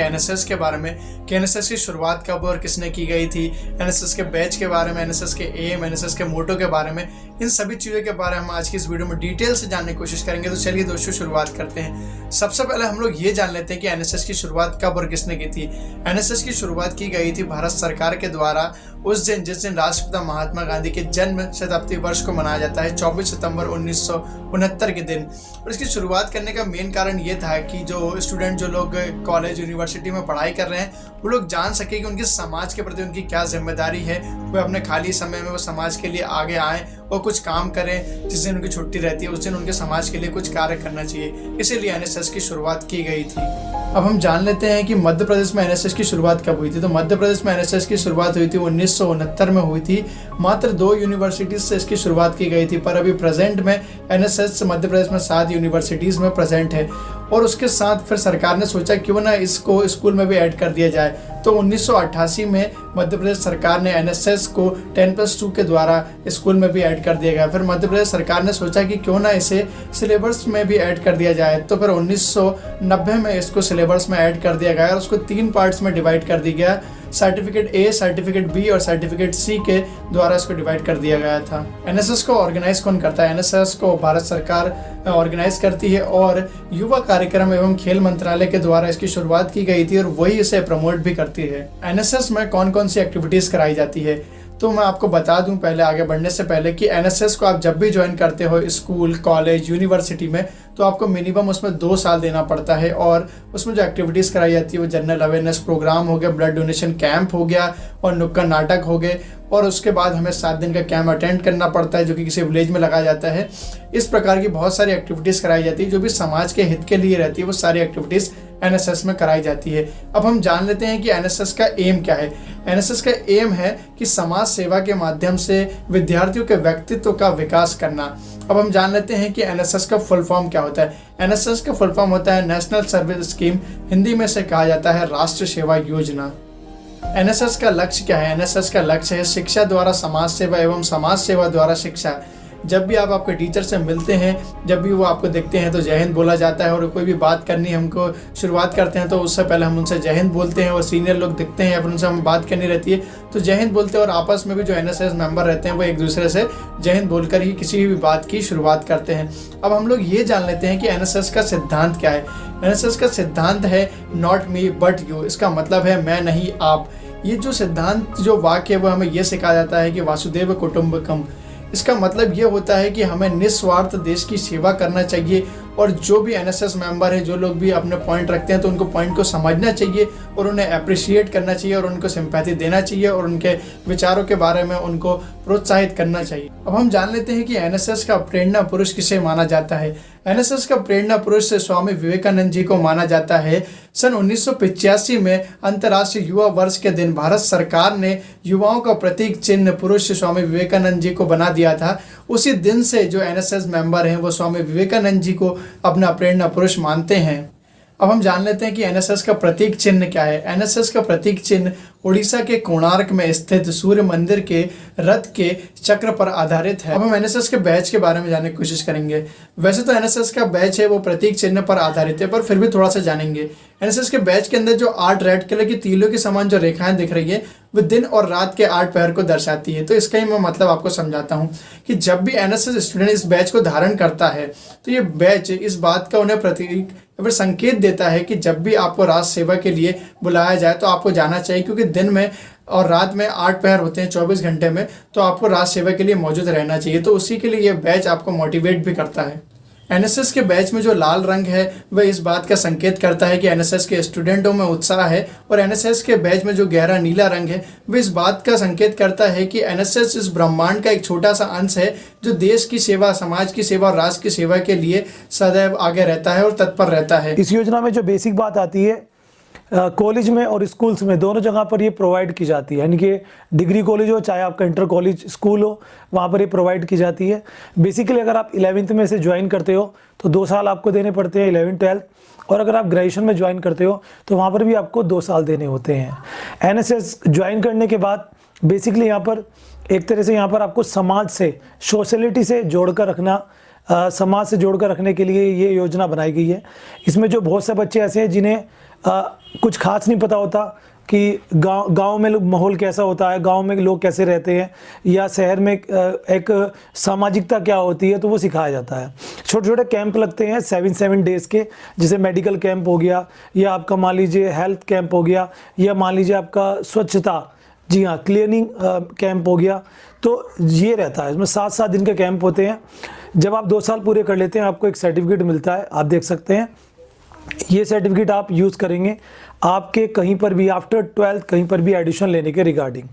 NSS के बारे में कि एनएसएस की शुरुआत कब और किसने की गई थी, एनएसएस के बैच के बारे में, एनएसएस के एम, एनएसएस के मोटो के बारे में, इन सभी चीज़ों के बारे में हम आज की इस वीडियो में डिटेल से जानने की कोशिश करेंगे। तो चलिए दोस्तों शुरुआत करते हैं। सबसे पहले हम लोग ये जान लेते हैं कि एनएसएस की शुरुआत कब और किसने की थी। एनएसएस की शुरुआत की गई थी भारत सरकार के द्वारा उस दिन जिस दिन राष्ट्रपिता महात्मा गांधी के जन्म शताब्दी वर्ष को मनाया जाता है, 24 सितंबर 1969 के दिन। और इसकी शुरुआत करने का मेन कारण ये था कि जो स्टूडेंट, जो लोग कॉलेज यूनिवर्सिटी में पढ़ाई कर रहे हैं, वो लोग जान सके कि उनके समाज के प्रति उनकी क्या जिम्मेदारी है। वो अपने खाली समय में वो समाज के लिए आगे आएँ और कुछ काम करें। जिस दिन उनकी छुट्टी रहती है उस दिन उनके समाज के लिए कुछ कार्य करना चाहिए। इसीलिए एनएसएस की शुरुआत की गई थी। अब हम जान लेते हैं कि मध्य प्रदेश में एनएसएस की शुरुआत कब हुई थी। तो मध्य प्रदेश में एनएसएस की शुरुआत हुई थी 1969 में हुई थी। मात्र 2 यूनिवर्सिटीज से इसकी शुरुआत की गई थी, पर अभी प्रेजेंट में एनएसएस मध्य प्रदेश में 7 यूनिवर्सिटीज़ में प्रेजेंट है। और उसके साथ फिर सरकार ने सोचा क्यों ना इसको स्कूल में भी ऐड कर दिया जाए। तो 1988 में मध्य प्रदेश सरकार ने एनएसएस को 10+2 के द्वारा स्कूल में भी ऐड कर दिया गया। फिर मध्य प्रदेश सरकार ने सोचा कि क्यों ना इसे सिलेबस में भी ऐड कर दिया जाए। तो फिर 1990 में इसको सिलेबस में ऐड कर दिया गया और उसको 3 पार्ट्स में डिवाइड कर दिया गया। सर्टिफिकेट ए, सर्टिफिकेट बी और सर्टिफिकेट सी के द्वारा इसको डिवाइड कर दिया गया था। एनएसएस को ऑर्गेनाइज कौन करता है? एनएसएस को भारत सरकार ऑर्गेनाइज करती है और युवा कार्यक्रम एवं खेल मंत्रालय के द्वारा इसकी शुरुआत की गई थी और वही इसे प्रमोट भी करती है। एनएसएस में कौन कौन सी एक्टिविटीज कराई जाती है? तो मैं आपको बता दूं पहले आगे बढ़ने से पहले कि एनएसएस को आप जब भी ज्वाइन करते हो स्कूल, कॉलेज, यूनिवर्सिटी में, तो आपको मिनिमम उसमें 2 साल देना पड़ता है। और उसमें जो एक्टिविटीज़ कराई जाती है वो जनरल अवेयरनेस प्रोग्राम हो गया, ब्लड डोनेशन कैंप हो गया और नुक्कड़ नाटक हो गए। और उसके बाद हमें 7 दिन का कैंप अटेंड करना पड़ता है जो कि किसी विलेज में लगाया जाता है। इस प्रकार की बहुत सारी एक्टिविटीज़ कराई जाती है जो भी समाज के हित के लिए रहती है। वो सारी एक्टिविटीज़ एनएसएस में कराई जाती है। अब हम जान लेते हैं कि एनएसएस का एम क्या है। एनएसएस का एम है कि समाज सेवा के माध्यम से विद्यार्थियों के व्यक्तित्व का विकास करना। अब हम जान लेते हैं कि एनएसएस का फुल फॉर्म क्या होता है। एनएसएस का फुल फॉर्म होता है नेशनल सर्विस स्कीम, हिंदी में से कहा जाता है राष्ट्रीय सेवा योजना। एनएसएस का लक्ष्य क्या है? एनएसएस का लक्ष्य है शिक्षा द्वारा समाज सेवा एवं समाज सेवा द्वारा शिक्षा। जब भी आप आपके टीचर से मिलते हैं, जब भी वो आपको देखते हैं तो जय हिंद बोला जाता है। और कोई भी बात करनी हमको शुरुआत करते हैं तो उससे पहले हम उनसे जय हिंद बोलते हैं। और सीनियर लोग दिखते हैं या फिर उनसे हम बात करनी रहती है तो जय हिंद बोलते हैं। और आपस में भी जो एनएसएस मेंबर रहते हैं वो एक दूसरे से जय हिंद बोलकर ही किसी भी बात की शुरुआत करते हैं। अब हम लोग ये जान लेते हैं कि एनएसएस का सिद्धांत क्या है। एनएसएस का सिद्धांत है नॉट मी बट यू। इसका मतलब है मैं नहीं आप। ये जो सिद्धांत, जो वाक्य है वो हमें ये सिखाया जाता है कि वासुदेव कुटुंबकम। इसका मतलब ये होता है कि हमें निस्वार्थ देश की सेवा करना चाहिए। और जो भी एनएसएस मेंबर है, जो लोग भी अपने पॉइंट रखते हैं तो उनको पॉइंट को समझना चाहिए और उन्हें अप्रिशिएट करना चाहिए और उनको सिंपैथी देना चाहिए और उनके विचारों के बारे में उनको प्रोत्साहित करना चाहिए। अब हम जान लेते हैं कि एनएसएस का प्रेरणा पुरुष किसे माना जाता है। एनएसएस का प्रेरणा पुरुष स्वामी विवेकानंद जी को माना जाता है। सन 1985 में अंतर्राष्ट्रीय युवा वर्ष के दिन भारत सरकार ने युवाओं का प्रतीक चिन्ह पुरुष स्वामी विवेकानंद जी को बना दिया था। उसी दिन से जो एनएसएस मेंबर हैं वो स्वामी विवेकानंद जी को अपना प्रेरणा पुरुष मानते हैं। अब हम जान लेते हैं कि एनएसएस का प्रतीक चिन्ह क्या है। एनएसएस का प्रतीक चिन्ह उड़ीसा के कोणार्क में स्थित सूर्य मंदिर के रथ के चक्र पर आधारित है। अब हम एनएसएस के बैच के बारे में जानने की कोशिश करेंगे। वैसे तो एनएसएस का बैच है वो प्रतीक चिन्ह पर आधारित है, पर फिर भी थोड़ा सा जानेंगे। एनएसएस के बैच के अंदर जो 8 रेड कलर की तीलों के समान जो रेखाएं दिख रही है वो दिन और रात के 8 पहर को दर्शाती है। तो इसका ही मैं मतलब आपको समझाता हूँ कि जब भी एनएसएस स्टूडेंट इस बैच को धारण करता है तो ये बैच इस बात का उन्हें प्रतीक या फिर संकेत देता है कि जब भी आपको राष्ट्र सेवा के लिए बुलाया जाए तो आपको जाना चाहिए। क्योंकि दिन में और रात में 8 पहर होते हैं 24 घंटे में, तो आपको राष्ट्र सेवा के लिए मौजूद रहना चाहिए। तो उसी के लिए ये बैच आपको मोटिवेट भी करता है। एनएसएस के बैच में जो लाल रंग है वह इस बात का संकेत करता है कि एनएसएस के स्टूडेंटों में उत्साह है। और एनएसएस के बैच में जो गहरा नीला रंग है वह इस बात का संकेत करता है कि एनएसएस इस ब्रह्मांड का एक छोटा सा अंश है जो देश की सेवा, समाज की सेवा और राष्ट्र की सेवा के लिए सदैव आगे रहता है और तत्पर रहता है। इस योजना में जो बेसिक बात आती है कॉलेज में और स्कूल्स में दोनों जगह पर ये प्रोवाइड की जाती है। यानी कि डिग्री कॉलेज हो चाहे आपका इंटर कॉलेज स्कूल हो, वहाँ पर ये प्रोवाइड की जाती है। बेसिकली अगर आप 11th में से ज्वाइन करते हो तो 2 साल आपको देने पड़ते हैं 11th 12th। और अगर आप ग्रेजुएशन में ज्वाइन करते हो तो वहाँ पर भी आपको 2 साल देने होते हैं। एनएसएस ज्वाइन करने के बाद बेसिकली यहाँ पर एक तरह से यहाँ पर आपको समाज से, सोशलिटी से जोड़ कर रखना समाज से जोड़कर रखने के लिए ये योजना बनाई गई है। इसमें जो बहुत से बच्चे ऐसे हैं जिन्हें कुछ खास नहीं पता होता कि गांव में माहौल कैसा होता है, गांव में लोग कैसे रहते हैं, या शहर में एक सामाजिकता क्या होती है, तो वो सिखाया जाता है। छोटे छोटे कैंप लगते हैं 7 डेज़ के, जैसे मेडिकल कैंप हो गया, या आपका मान लीजिए हेल्थ कैंप हो गया, या मान लीजिए आपका स्वच्छता, जी हाँ, क्लीनिंग कैंप हो गया। तो ये रहता है, इसमें 7 दिन के कैंप होते हैं। जब आप 2 साल पूरे कर लेते हैं आपको एक सर्टिफिकेट मिलता है, आप देख सकते हैं। ये सर्टिफिकेट आप यूज़ करेंगे आपके कहीं पर भी आफ्टर 12th कहीं पर भी एडमिशन लेने के रिगार्डिंग।